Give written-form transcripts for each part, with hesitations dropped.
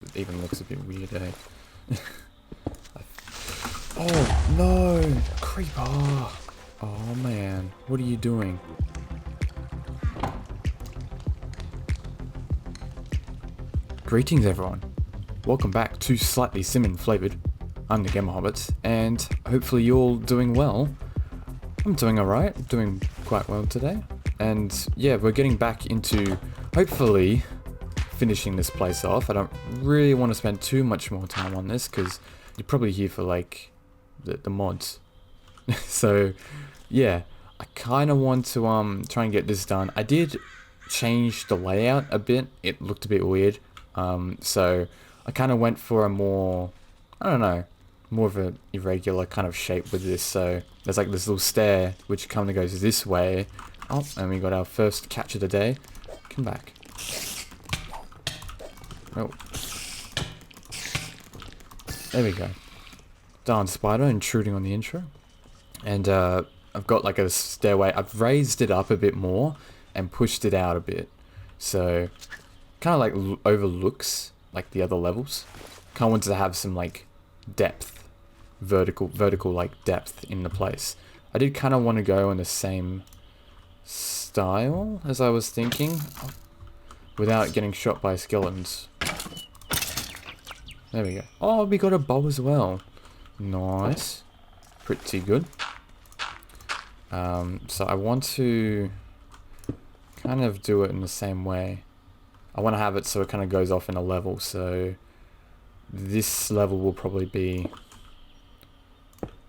It even looks a bit weird, eh? Oh no! Creeper! Oh man, what are you doing? Greetings everyone! Welcome back to Slightly Cinnamon Flavoured. I'm the Gamer Hobbit, and hopefully you're all doing well. I'm doing alright, doing quite well today. And yeah, we're getting back into, hopefully, finishing this place off. I don't really want to spend too much more time on this, because you're probably here for like, the mods. So, yeah, I kind of want to try and get this done. I did change the layout a bit. It looked a bit weird. So I kind of went for a more, I don't know, more of an irregular kind of shape with this. So there's like this little stair which kind of goes this way. Oh, and we got our first catch of the day. Come back. Oh. There we go. Darn spider intruding on the intro. And I've got like a stairway. I've raised it up a bit more and pushed it out a bit. So kind of like overlooks like the other levels. Kind of wanted to have some like depth, vertical like depth in the place. I did kind of want to go in the same style as I was thinking, without getting shot by skeletons. There we go. Oh, we got a bow as well. Nice. Pretty good. So I want to kind of do it in the same way. I want to have it so it kind of goes off in a level. So this level will probably be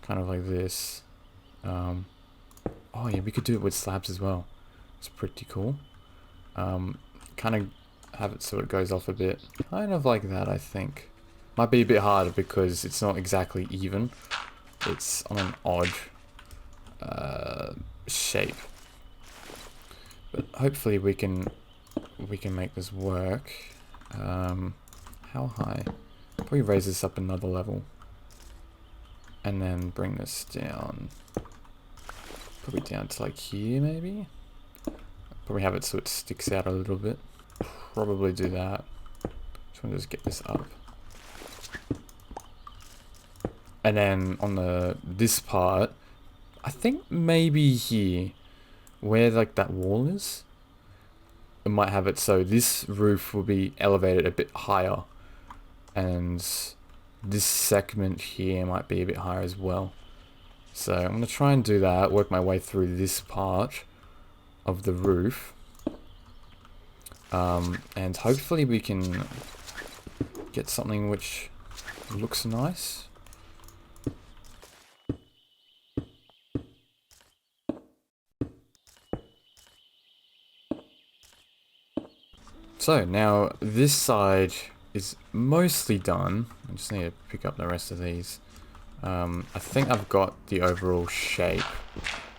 kind of like this. Oh yeah, we could do it with slabs as well. It's pretty cool. Kind of have it so it goes off a bit. Kind of like that, I think. Might be a bit harder because it's not exactly even. It's on an odd shape. But hopefully we can make this work. How high? Probably raise this up another level. And then bring this down. Probably down to like here maybe? Probably have it so it sticks out a little bit. Probably do that. Just want to just get this up. And then on this part, I think maybe here, where like that wall is, it might have it so this roof will be elevated a bit higher, and this segment here might be a bit higher as well. So I'm going to try and do that, work my way through this part of the roof, and hopefully we can get something which looks nice. So now this side is mostly done. I just need to pick up the rest of these. I think I've got the overall shape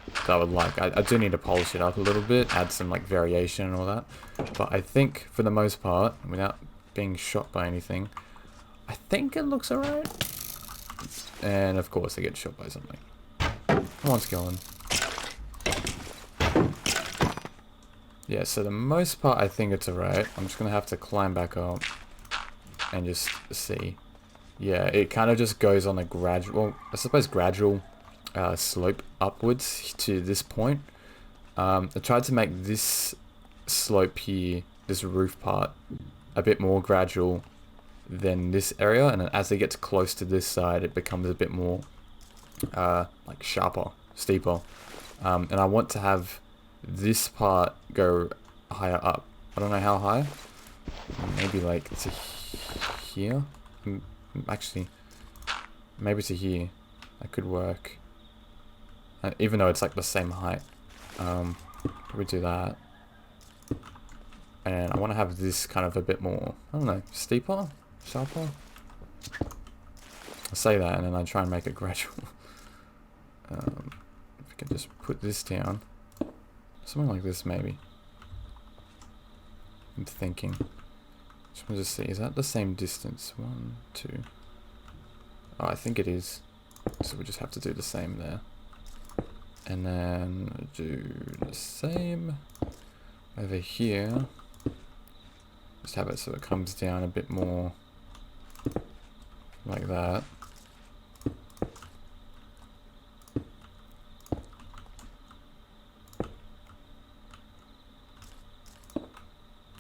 that I would like. I do need to polish it up a little bit, add some like variation and all that. But I think for the most part, without being shot by anything, I think it looks alright. And of course I get shot by something. Come on, skeleton. Yeah, so the most part I think it's alright. I'm just gonna have to climb back up and just see. Yeah, it kind of just goes on a gradual, well, I suppose gradual slope upwards to this point. I tried to make this slope here, this roof part, a bit more gradual than this area, and then as it gets close to this side, it becomes a bit more like sharper, steeper. And I want to have this part go higher up. I don't know how high. Maybe like to here. Actually, maybe to here. That could work. Even though it's like the same height. Probably do that. And I want to have this kind of a bit more, I don't know, steeper? Sharper? I say that and then I try and make it gradual. If we can just put this down. Something like this, maybe. I'm thinking. Just want to see, is that the same distance? 1, 2. Oh, I think it is. So we just have to do the same there. And then do the same over here. Just have it so it comes down a bit more like that.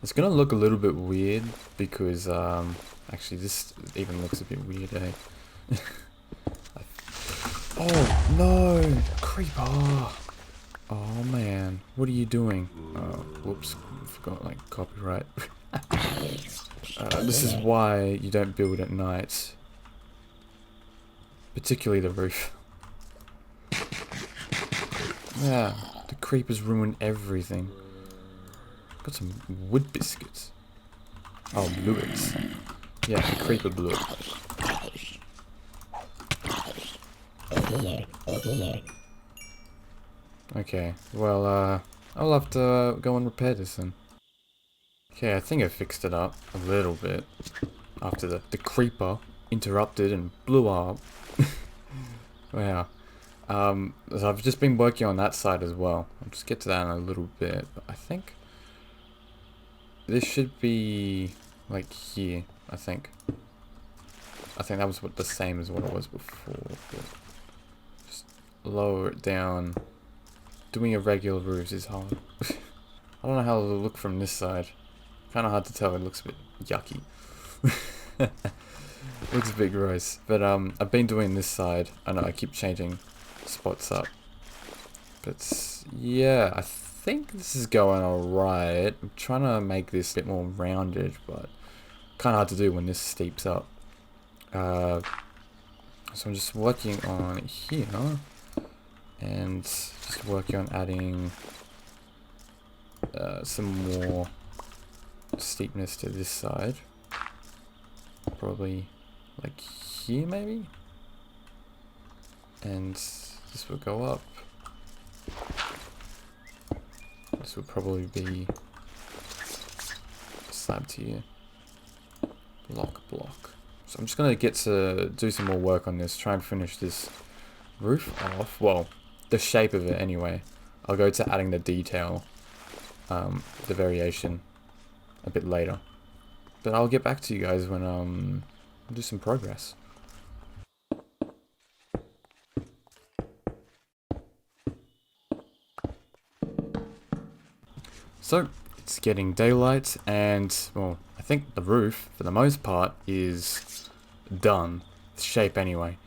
It's gonna look a little bit weird because actually this even looks a bit weird, eh? Oh no, creeper! Oh man, what are you doing? Oh, whoops, forgot like copyright. This is why you don't build at night, particularly the roof. Yeah, the creepers ruin everything. Got some wood biscuits. Oh, bluets. Yeah, creeper bluet. Okay, well, I'll have to go and repair this then. Okay, I think I fixed it up a little bit after the creeper interrupted and blew up. Wow. So I've just been working on that side as well. I'll just get to that in a little bit, but I think this should be like here, I think. I think that was the same as what it was before. But just lower it down. Doing irregular roofs is hard. I don't know how it'll look from this side. Kind of hard to tell. It looks a bit yucky. Looks a bit gross. But I've been doing this side. I know I keep changing spots up. But yeah, I think this is going alright. I'm trying to make this a bit more rounded, but kind of hard to do when this steeps up. So I'm just working on here. And just working on adding some more steepness to this side. Probably like here maybe? And this will go up. This will probably be slabbed here. Block. So I'm just going to get to do some more work on this, try and finish this roof off. Well, the shape of it anyway. I'll go to adding the detail, the variation, a bit later. But I'll get back to you guys when I do some progress. So it's getting daylight, and well, I think the roof, for the most part, is done. The shape anyway.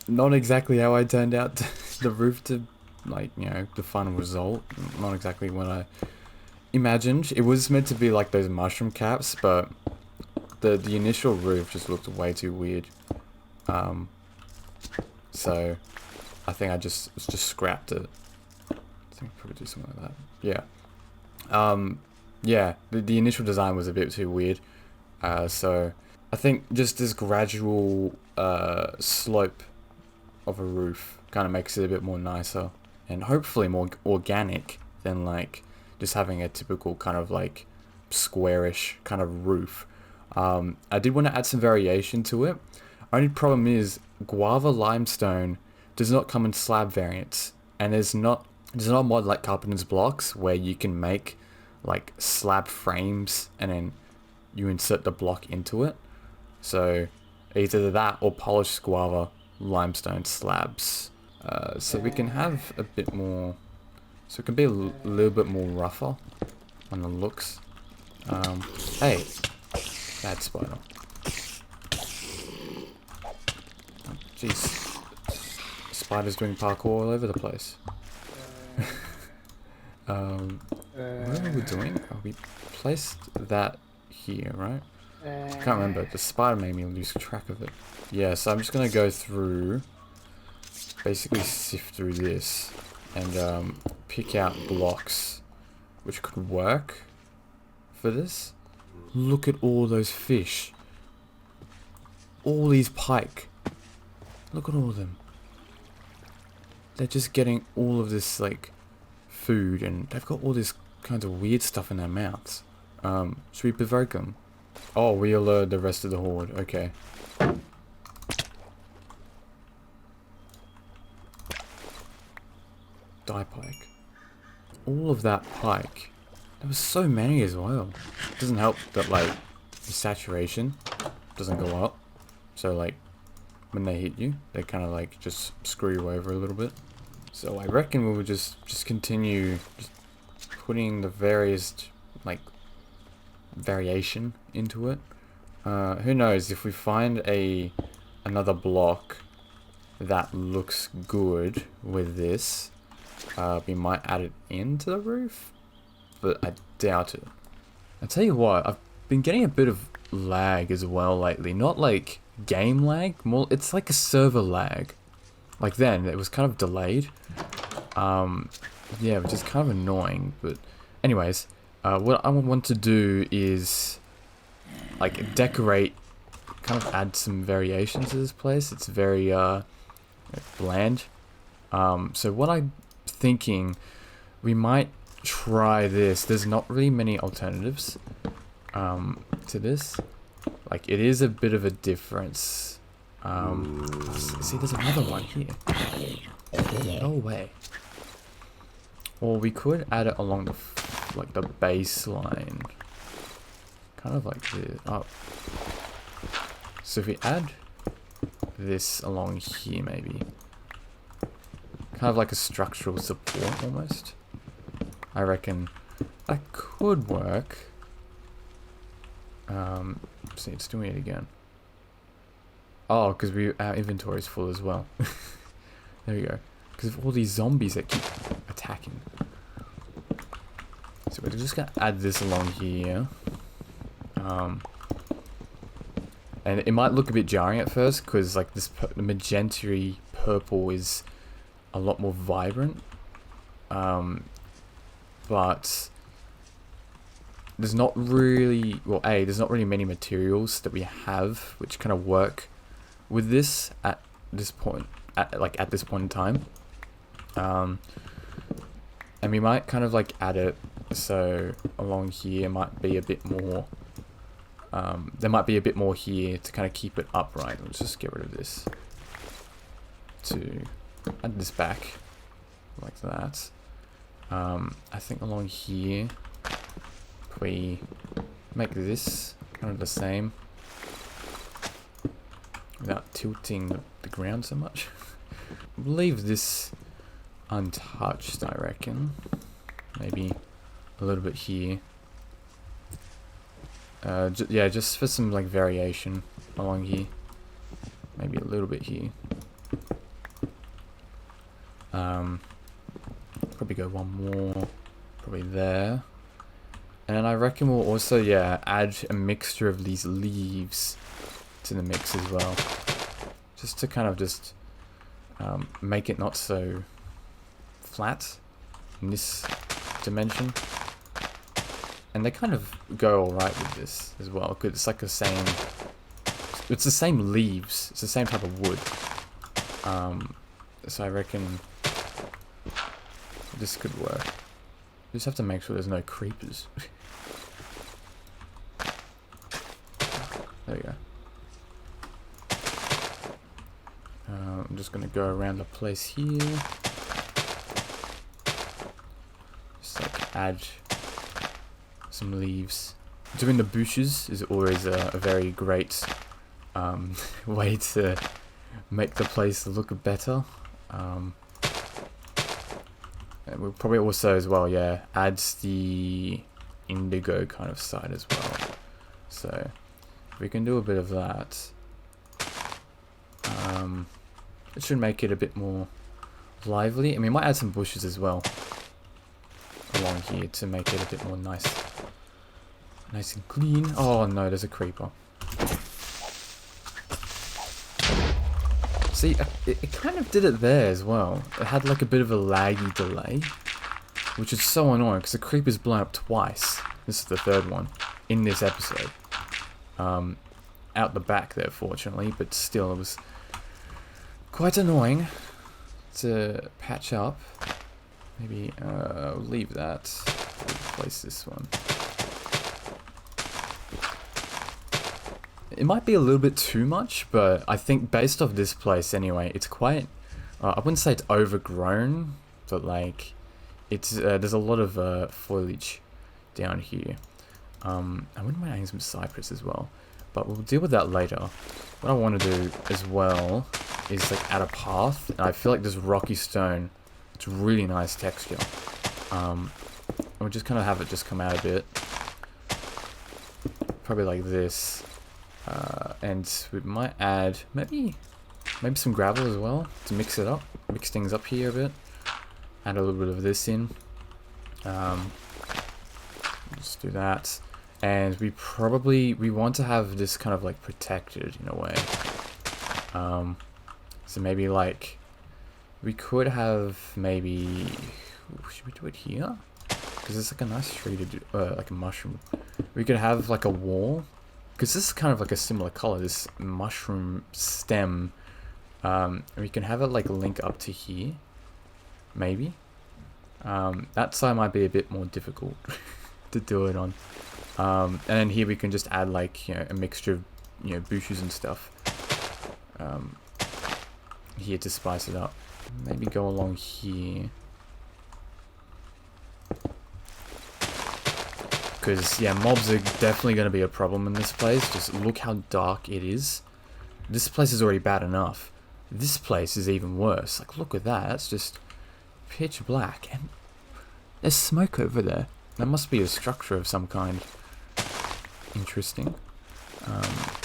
Not exactly how I turned out the roof to, like, you know, the final result. Not exactly what I imagined. It was meant to be like those mushroom caps, but the initial roof just looked way too weird. So I think I just scrapped it. I think I'll probably do something like that. Yeah. Yeah, the initial design was a bit too weird. So I think just this gradual slope of a roof kind of makes it a bit more nicer and hopefully more organic than like just having a typical kind of like squarish kind of roof. I did want to add some variation to it. Only problem is guava limestone does not come in slab variants, and there's not a mod like Carpenter's Blocks where you can make like slab frames and then you insert the block into it. So either that or polished guava limestone slabs. So we can have a bit more, so it can be a little bit more rougher on the looks. Hey, bad spider. Oh, jeez, spiders doing parkour all over the place. What are we doing? Oh, we placed that here, right? I can't remember. The spider made me lose track of it. Yeah, so I'm just gonna go through, basically sift through this, and pick out blocks which could work for this. Look at all those fish. All these pike. Look at all of them. They're just getting all of this like food, and they've got all this kinds of weird stuff in their mouths. Should we provoke them? Oh, we alert the rest of the horde. Okay. Die pike. All of that pike. There was so many as well. It doesn't help that like the saturation doesn't go up. So like when they hit you, they kind of like just screw you over a little bit. So I reckon we will just continue just putting the various like variation into it. Who knows, if we find another block that looks good with this, we might add it into the roof, but I doubt it. I tell you what, I've been getting a bit of lag as well lately. Not like game lag, more it's like a server lag. Like then it was kind of delayed. Yeah, which is kind of annoying. But anyways, what I want to do is like decorate, kind of add some variation to this place. It's very bland. So what I'm thinking, we might try this. There's not really many alternatives to this. Like it is a bit of a difference. See, there's another one here. No way. Or we could add it along the like the baseline, kind of like this. Oh, so if we add this along here, maybe kind of like a structural support almost. I reckon that could work. See, it's doing it again. Oh, because our inventory is full as well. There we go. Because of all these zombies that keep attacking. So we're just gonna add this along here. And it might look a bit jarring at first because like this the magenta-y purple is a lot more vibrant. But there's not really, well, there's not really many materials that we have which kind of work with this at this point, at this point in time. And we might kind of like add it so along here might be a bit more, there might be a bit more here to kind of keep it upright. Let's just get rid of this to add this back like that. I think along here, if we make this kind of the same without tilting the ground so much. Leave this untouched, I reckon. Maybe a little bit here. Yeah, just for some like variation along here. Maybe a little bit here. Probably go one more, probably there. And then I reckon we'll also, yeah, add a mixture of these leaves to the mix as well. Just to kind of just make it not so flat in this dimension. And they kind of go alright with this as well, because it's like the same, it's the same leaves, it's the same type of wood. So I reckon this could work. You just have to make sure there's no creepers. There you go. I'm just going to go around the place here. Just like add some leaves. Doing the bushes is always a very great way to make the place look better. And we'll probably also as well, yeah, adds the indigo kind of side as well. So we can do a bit of that. It should make it a bit more lively. I mean, we might add some bushes as well along here to make it a bit more nice and clean. Oh no, there's a creeper. See, it kind of did it there as well. It had like a bit of a laggy delay, which is so annoying because the creeper's blown up twice. This is the third one in this episode. Out the back there, fortunately, but still, it was quite annoying to patch up. Maybe I'll leave that. Replace this one. It might be a little bit too much, but I think based off this place anyway, it's quite, I wouldn't say it's overgrown, but like, it's, there's a lot of foliage down here. I wouldn't mind adding some cypress as well, but we'll deal with that later. what I want to do as well is like add a path, and I feel like this rocky stone, it's really nice texture. We'll just kind of have it just come out a bit, probably like this, and we might add maybe some gravel as well to mix it up, mix things up here a bit. Add a little bit of this in. Just do that. And we want to have this kind of like protected in a way. So maybe like we could have maybe, should we do it here? Because it's like a nice tree to do, like a mushroom. We could have like a wall, because this is kind of like a similar color, this mushroom stem. We can have it like link up to here, maybe. That side might be a bit more difficult to do it on. And then here we can just add like, you know, a mixture of, you know, bushes and stuff here to spice it up. Maybe go along here, because yeah, mobs are definitely going to be a problem in this place. Just look how dark it is. This place is already bad enough. This place is even worse. Like, look at that. That's just pitch black, and there's smoke over there. That must be a structure of some kind. Interesting. And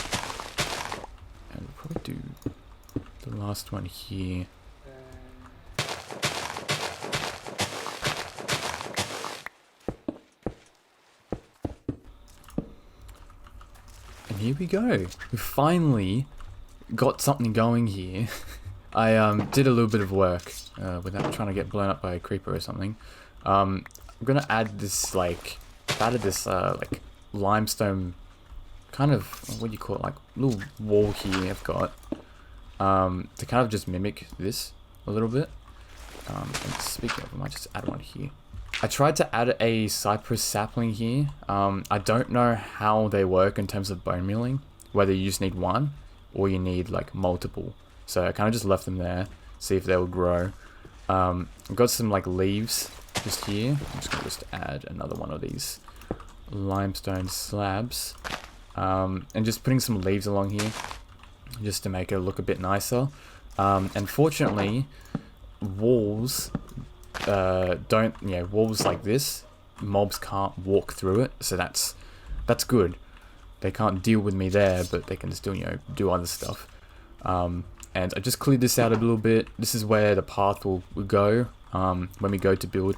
we'll probably do the last one here. And here we go. We finally got something going here. I did a little bit of work without trying to get blown up by a creeper or something. I'm gonna add this like limestone kind of, what do you call it, like little wall here I've got to kind of just mimic this a little bit. And speaking of, I might just add one here. I tried to add a cypress sapling here. I don't know how they work in terms of bone milling, whether you just need one or you need like multiple. So I kind of just left them there, see if they will grow. I've got some like leaves just here. I'm just gonna add another one of these limestone slabs, and just putting some leaves along here just to make it look a bit nicer. And fortunately, walls walls like this, mobs can't walk through it, so that's good. They can't deal with me there, but they can still, you know, do other stuff. And I just cleared this out a little bit. This is where the path will go when we go to build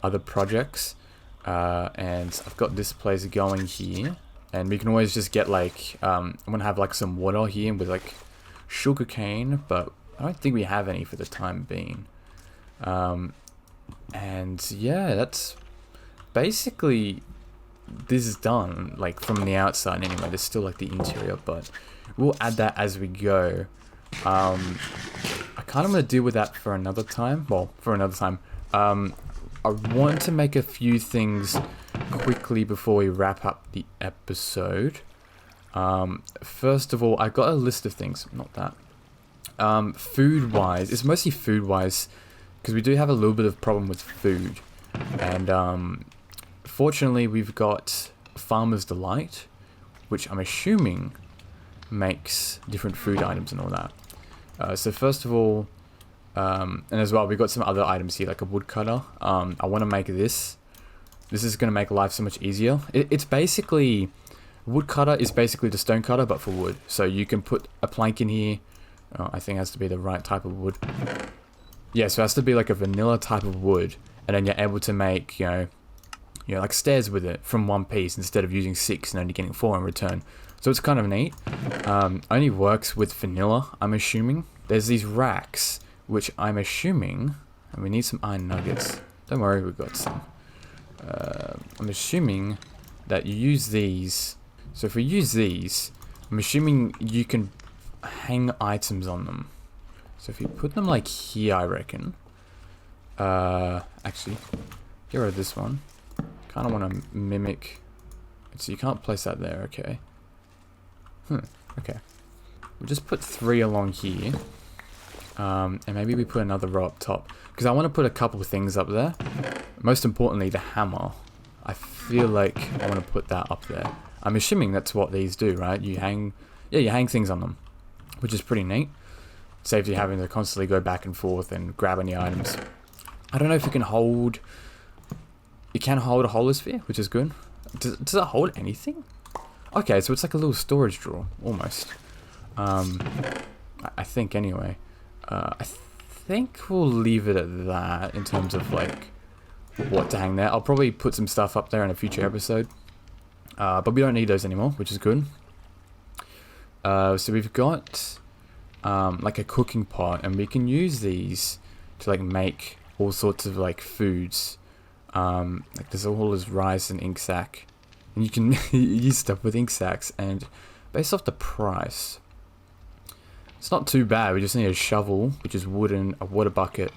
other projects. And I've got this place going here, and we can always just get like I'm gonna have like some water here with like sugar cane, but I don't think we have any for the time being. And yeah, that's basically this is done, like from the outside anyway. There's still like the interior, but we'll add that as we go. I kind of want to deal with that for another time. Well, for another time. I want to make a few things quickly before we wrap up the episode. First of all, I got a list of things. Not that. Food-wise, it's mostly food-wise, because we do have a little bit of problem with food. And fortunately, we've got Farmer's Delight, which I'm assuming makes different food items and all that. So first of all, and as well, we've got some other items here, like a woodcutter. I want to make this. This is going to make life so much easier. It's basically, woodcutter is basically the stone cutter, but for wood. So you can put a plank in here. I think it has to be the right type of wood. Yeah, so it has to be like a vanilla type of wood, and then you're able to make, you know, like stairs with it from one piece instead of using 6 and only getting 4 in return. So it's kind of neat. Only works with vanilla, I'm assuming. There's these racks, which I'm assuming, and we need some iron nuggets. Don't worry, we've got some. I'm assuming that you use these. So if we use these, I'm assuming you can hang items on them. So if you put them like here, I reckon. Actually, get rid of this one. Kind of want to mimic. So you can't place that there, okay. Okay. We'll just put 3 along here. And maybe we put another row up top. Because I want to put a couple of things up there. Most importantly, the hammer. I feel like I want to put that up there. I'm assuming that's what these do, right? You hang yeah, you hang things on them, which is pretty neat. Saves you having to constantly go back and forth and grab any items. I don't know if you can hold... You can hold a holosphere, which is good. Does it hold anything? Okay, so it's like a little storage drawer, almost. I think, anyway. I think we'll leave it at that in terms of, like, what to hang there. I'll probably put some stuff up there in a future episode. But we don't need those anymore, which is good. So we've got, like, a cooking pot, and we can use these to, like, make all sorts of, like, foods. Like, there's all this rice and ink sac. And you can use stuff with ink sacs, and based off the price, it's not too bad. We just need a shovel, which is wooden, a water bucket,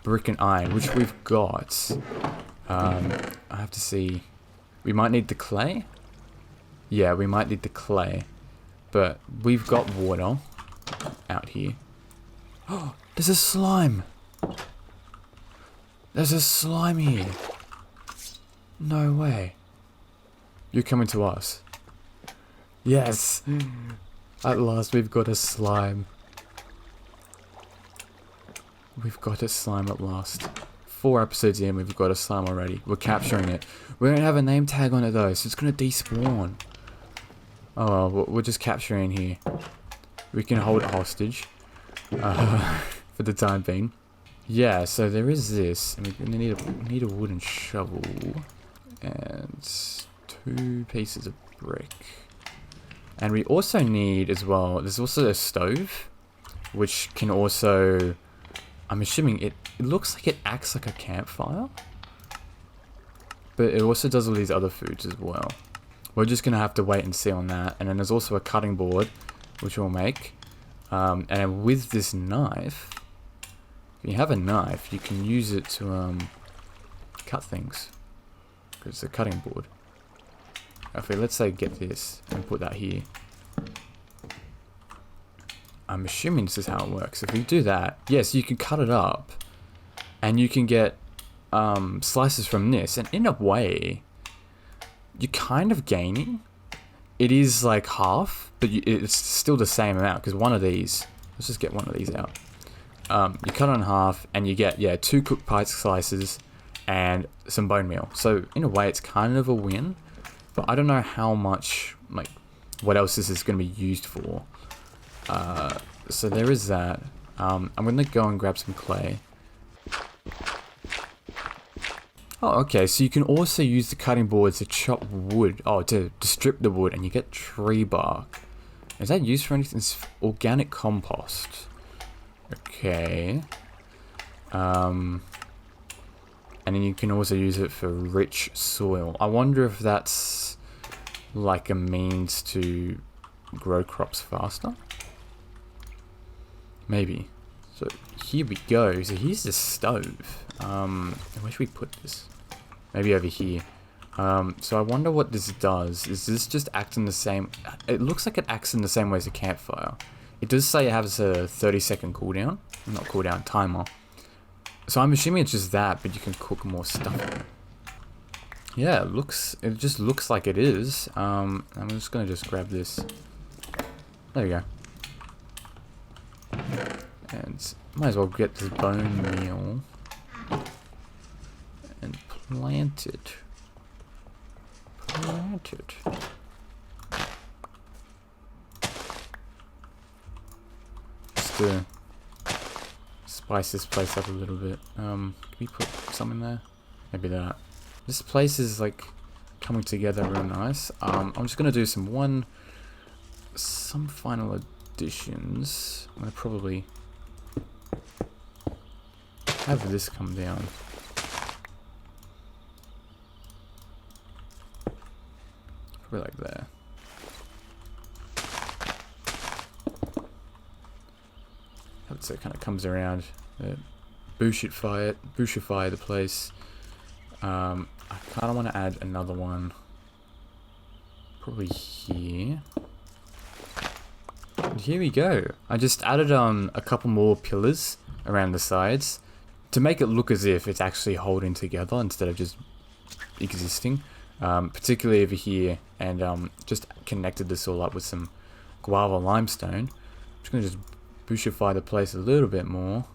brick and iron, which we've got. I have to see. We might need the clay. Yeah, we might need the clay. But we've got water out here. Oh, there's a slime. There's a slime here. No way. You're coming to us. Yes. At last we've got a slime. We've got a slime at last. 4 episodes in, we've got a slime already. We're capturing it. We don't have a name tag on it though, so it's gonna despawn. Oh well, we're just capturing here. We can hold it hostage. For the time being. Yeah, so there is this. And we're gonna need a wooden shovel. And 2 pieces of brick. And we also need as well, there's also a stove, which can also, I'm assuming it looks like it acts like a campfire, but it also does all these other foods as well. We're just going to have to wait and see on that. And then there's also a cutting board, which we'll make. And then with this knife, if you have a knife, you can use it to cut things. Because it's a cutting board. Okay, let's say get this and put that here. I'm assuming this is how it works. If we do that, yes, you can cut it up. And you can get slices from this. And in a way, you're kind of gaining. It is like half, but it's still the same amount. Because one of these, let's just get one of these out. You cut it in half and you get, yeah, 2 cooked pie slices and some bone meal. So in a way, it's kind of a win. But I don't know how much, like, what else this is going to be used for. So there is that. I'm going to go and grab some clay. Oh, okay, so you can also use the cutting board to chop wood. Oh, to strip the wood, and you get tree bark. Is that used for anything? It's organic compost. Okay. And then you can also use it for rich soil. I wonder if that's like a means to grow crops faster. Maybe. So here we go. So here's the stove. Where should we put this? Maybe over here. So I wonder what this does. Is this just acting the same? It looks like it acts in the same way as a campfire. It does say it has a 30-second cooldown. Not cooldown, timer. So I'm assuming it's just that, but you can cook more stuff in it. Yeah, it just looks like it is. I'm just gonna grab this. There we go. And might as well get this bone meal and plant it. Plant it. Just to spice this place up a little bit. Can we put some in there? Maybe that. This place is like coming together real nice. I'm just gonna do some final additions. I'm gonna probably have this come down. Probably like there. So it kind of comes around, bouchify the place. I kind of want to add another one, probably here. And here we go. I just added a couple more pillars around the sides to make it look as if it's actually holding together instead of just existing. Particularly over here, and just connected this all up with some guava limestone. I'm just going to just bushify the place a little bit more,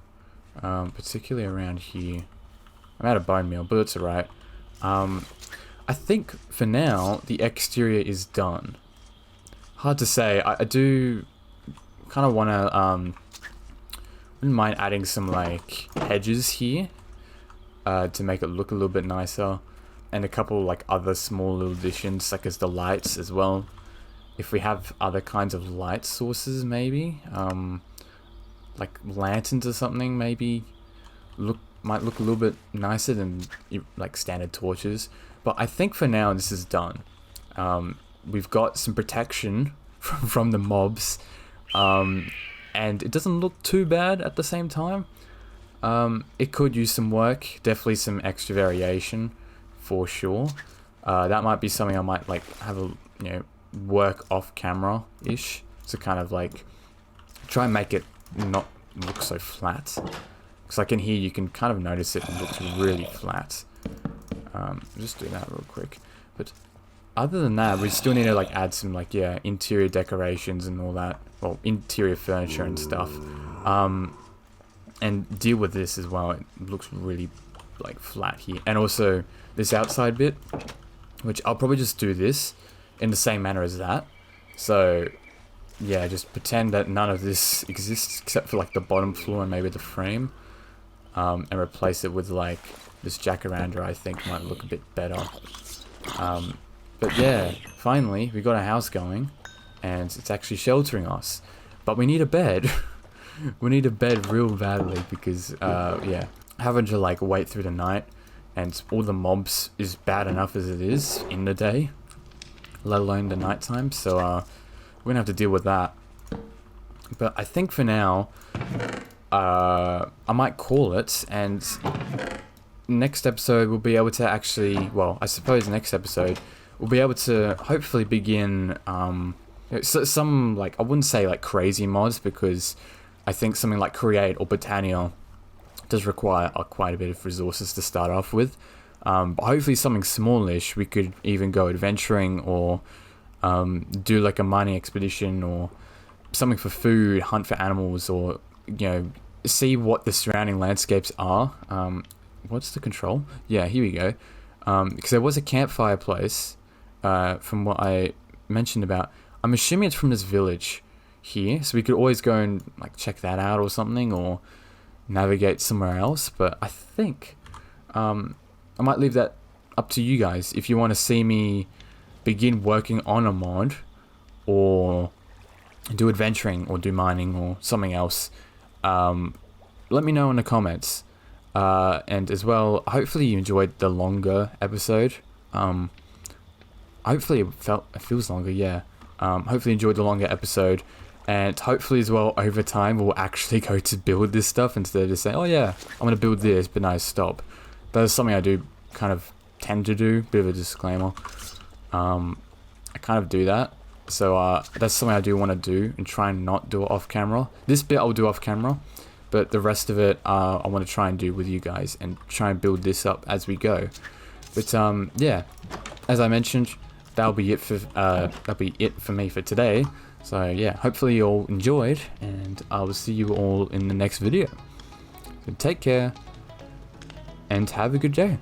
particularly around here. I'm out of bone meal, but it's alright. I think for now the exterior is done. Hard to say. I do kind of want to wouldn't mind adding some like hedges here to make it look a little bit nicer, and a couple like other small little additions, like as the lights as well. If we have other kinds of light sources, maybe like lanterns or something, maybe might look a little bit nicer than like standard torches. But I think for now this is done. We've got some protection from the mobs, and it doesn't look too bad at the same time. It could use some work, definitely some extra variation for sure. That might be something I might like have a work off camera ish, to kind of like try and make it not look so flat, because like in here you can kind of notice it looks really flat. Just do that real quick. But other than that, we still need to like add some like interior decorations and all that, well, interior furniture and stuff, and deal with this as well. It looks really like flat here, and also this outside bit, which I'll probably just do this in the same manner as that. So yeah, just pretend that none of this exists except for like the bottom floor and maybe the frame, and replace it with like this jacaranda. I think might look a bit better. But yeah, finally we got a house going, and it's actually sheltering us. But we need a bed. We need a bed real badly, because having to like wait through the night and all the mobs is bad enough as it is in the day, let alone the nighttime. So we're gonna have to deal with that. But I think for now, I might call it, and next episode we'll be able to actually, well, I suppose next episode we'll be able to hopefully begin some, like, I wouldn't say like crazy mods, because I think something like Create or Botania does require quite a bit of resources to start off with. But hopefully something smallish. We could even go adventuring, or do like a mining expedition, or something for food, hunt for animals, or see what the surrounding landscapes are. What's the control? Yeah, here we go. Because there was a campfire place, from what I mentioned about. I'm assuming it's from this village here, so we could always go and like check that out or something, or navigate somewhere else. But I think I might leave that up to you guys. If you want to see me begin working on a mod, or do adventuring, or do mining, or something else, let me know in the comments. And as well, hopefully you enjoyed the longer episode. Hopefully it feels longer, yeah. Hopefully you enjoyed the longer episode, and hopefully as well over time we'll actually go to build this stuff instead of just saying, oh yeah, I'm gonna build this, but no, stop. That is something I do kind of tend to do, bit of a disclaimer. I kind of do that, so that's something I do want to do, and try and not do it off camera. This bit I'll do off camera, but the rest of it I want to try and do with you guys, and try and build this up as we go. But yeah, as I mentioned, that'll be it for me for today. So yeah, hopefully you all enjoyed, and I will see you all in the next video. So take care, and have a good day.